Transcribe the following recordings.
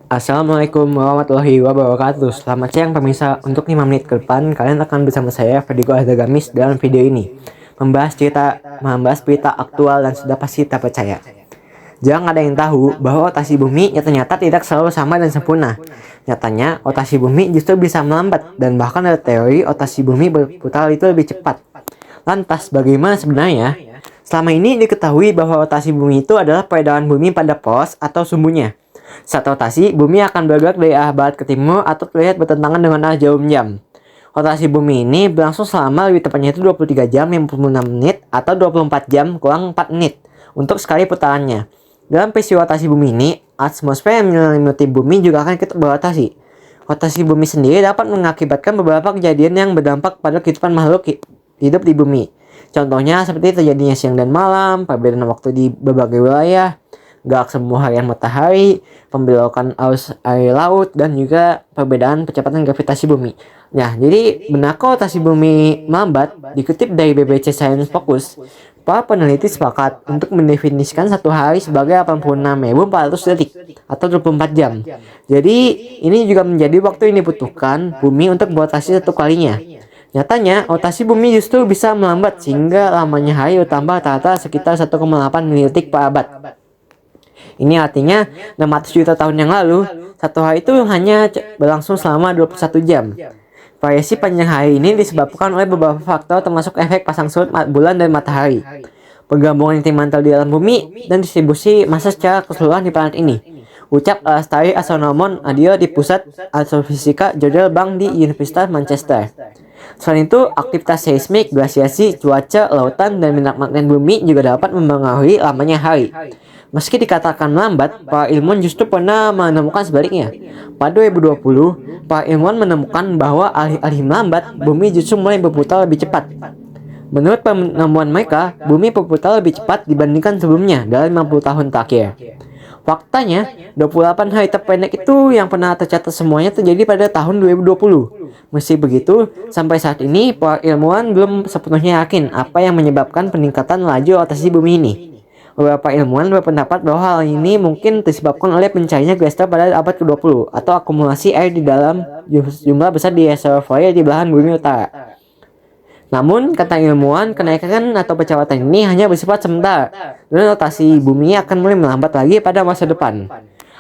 Assalamualaikum warahmatullahi wabarakatuh. Selamat siang pemirsa. Untuk 5 menit ke depan kalian akan bersama saya Verdigo Adagamis dalam video ini membahas berita aktual dan sudah pasti terpercaya. Jangan ada yang tahu bahwa rotasi bumi ternyata tidak selalu sama dan sempurna. Nyatanya, rotasi bumi justru bisa melambat dan bahkan ada teori rotasi bumi berputar itu lebih cepat. Lantas, bagaimana sebenarnya? Selama ini diketahui bahwa rotasi bumi itu adalah peredaran bumi pada poros atau sumbunya. Saat rotasi, bumi akan bergerak dari arah barat ke timur atau terlihat bertentangan dengan arah jarum jam. Rotasi bumi ini berlangsung selama lebih tepatnya itu 23 jam 56 menit atau 24 jam kurang 4 menit untuk sekali putarannya. Dalam peristiwa rotasi bumi ini, atmosfer yang menyelimuti bumi juga akan ikut berotasi. Rotasi bumi sendiri dapat mengakibatkan beberapa kejadian yang berdampak pada kehidupan makhluk hidup di bumi. Contohnya seperti terjadinya siang dan malam, perbedaan waktu di berbagai wilayah, gerak semu harian matahari, pembelokan arus air laut, dan juga perbedaan kecepatan gravitasi bumi. Nah, jadi benarkah rotasi bumi melambat? Dikutip dari BBC Science Focus, para peneliti sepakat untuk mendefinisikan satu hari sebagai 86.400 detik atau 24 jam. Jadi, ini juga menjadi waktu yang dibutuhkan bumi untuk berotasi satu kalinya. Nyatanya, rotasi bumi justru bisa melambat sehingga lamanya hari bertambah rata-rata sekitar 1,8 milidetik per abad. Ini artinya 600 juta tahun yang lalu, satu hari itu hanya berlangsung selama 21 jam. Variasi panjang hari ini disebabkan oleh beberapa faktor termasuk efek pasang surut bulan dan matahari, penggabungan inti mantel di dalam bumi, dan distribusi massa secara keseluruhan di planet ini. Ucap Alastari Astronomon Adio di Pusat Astrofisika Jodrell Bank di Universitas Manchester. Selain itu, aktivitas seismik, glasiasi, cuaca, lautan, dan minat magnet bumi juga dapat mempengaruhi lamanya hari. Meski dikatakan lambat, para ilmuwan justru pernah menemukan sebaliknya. Pada 2020, para ilmuwan menemukan bahwa alih-alih melambat, bumi justru mulai berputar lebih cepat. Menurut penemuan mereka, bumi berputar lebih cepat dibandingkan sebelumnya dalam 50 tahun terakhir. Faktanya, 28 hari terpendek itu yang pernah tercatat semuanya terjadi pada tahun 2020. Meski begitu, sampai saat ini, para ilmuwan belum sepenuhnya yakin apa yang menyebabkan peningkatan laju rotasi bumi ini. Beberapa ilmuwan berpendapat bahwa hal ini mungkin disebabkan oleh pencariannya gestar pada abad ke-20 atau akumulasi air di dalam jumlah besar di reservoir di belahan bumi utara. Namun, kata ilmuwan, kenaikan atau percepatan ini hanya bersifat sementara, dan rotasi bumi akan mulai melambat lagi pada masa depan.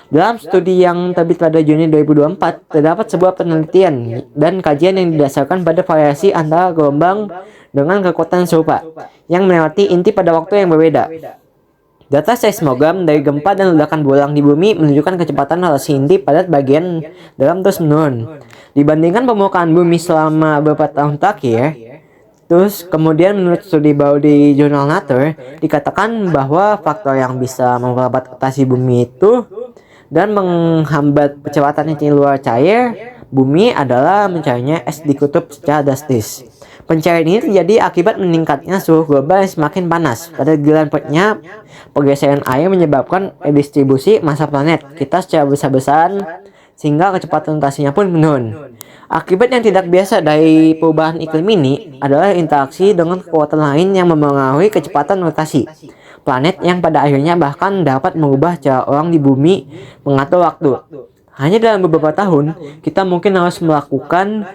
Dalam studi yang terbit pada Juni 2024, terdapat sebuah penelitian dan kajian yang didasarkan pada variasi antara gelombang dengan kekuatan serupa, yang melewati inti pada waktu yang berbeda. Data seismogram dari gempa dan ledakan berulang di bumi menunjukkan kecepatan rotasi inti pada bagian dalam terus menurun. Dibandingkan permukaan bumi selama beberapa tahun terakhir, kemudian menurut studi baru di jurnal Nature, dikatakan bahwa faktor yang bisa memperlambat rotasi bumi itu dan menghambat percepatan inti luar cair bumi adalah mencarinya es di kutub secara drastis. Pencarian ini terjadi akibat meningkatnya suhu global yang semakin panas. Pada giliran perutnya, pergeseran air menyebabkan redistribusi massa planet kita secara besar-besaran sehingga kecepatan rotasinya pun menurun. Akibat yang tidak biasa dari perubahan iklim ini adalah interaksi dengan kekuatan lain yang mempengaruhi kecepatan rotasi planet yang pada akhirnya bahkan dapat mengubah cara orang di bumi mengatur waktu. Hanya dalam beberapa tahun, kita mungkin harus melakukan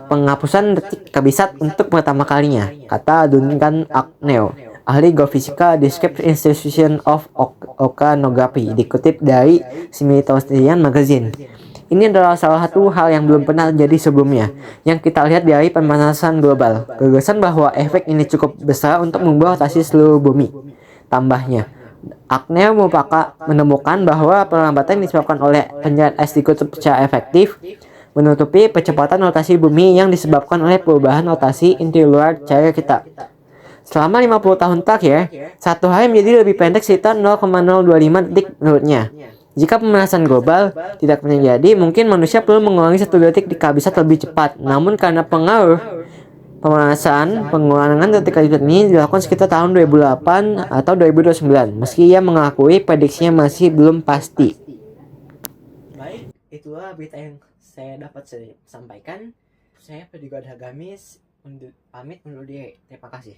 penghapusan detik kabisat untuk pertama kalinya, kata Duncan Agnell, ahli geofisika di Scripps Institution of Oceanography, dikutip dari Smithsonian Magazine. Ini adalah salah satu hal yang belum pernah terjadi sebelumnya, yang kita lihat dari pemanasan global. Gagasan bahwa efek ini cukup besar untuk mengubah rotasi seluruh bumi. Tambahnya, Agnell menemukan bahwa perlambatan disebabkan oleh pencarian es di kutub secara efektif menutupi percepatan rotasi bumi yang disebabkan oleh perubahan rotasi inti luar cair kita. Selama 50 tahun terakhir, satu hari menjadi lebih pendek sekitar 0,025 detik menurutnya. Jika pemanasan global tidak terjadi, mungkin manusia perlu mengurangi 1 detik di kabisat lebih cepat. Namun karena pengaruh pemanasan, pengurangan detik kabisat ini dilakukan sekitar tahun 2008 atau 2029, meski ia mengakui prediksinya masih belum pasti. Baik, itulah berita yang saya dapat sampaikan. Saya Verdigo Adagamis pamit undur diri. Terima kasih.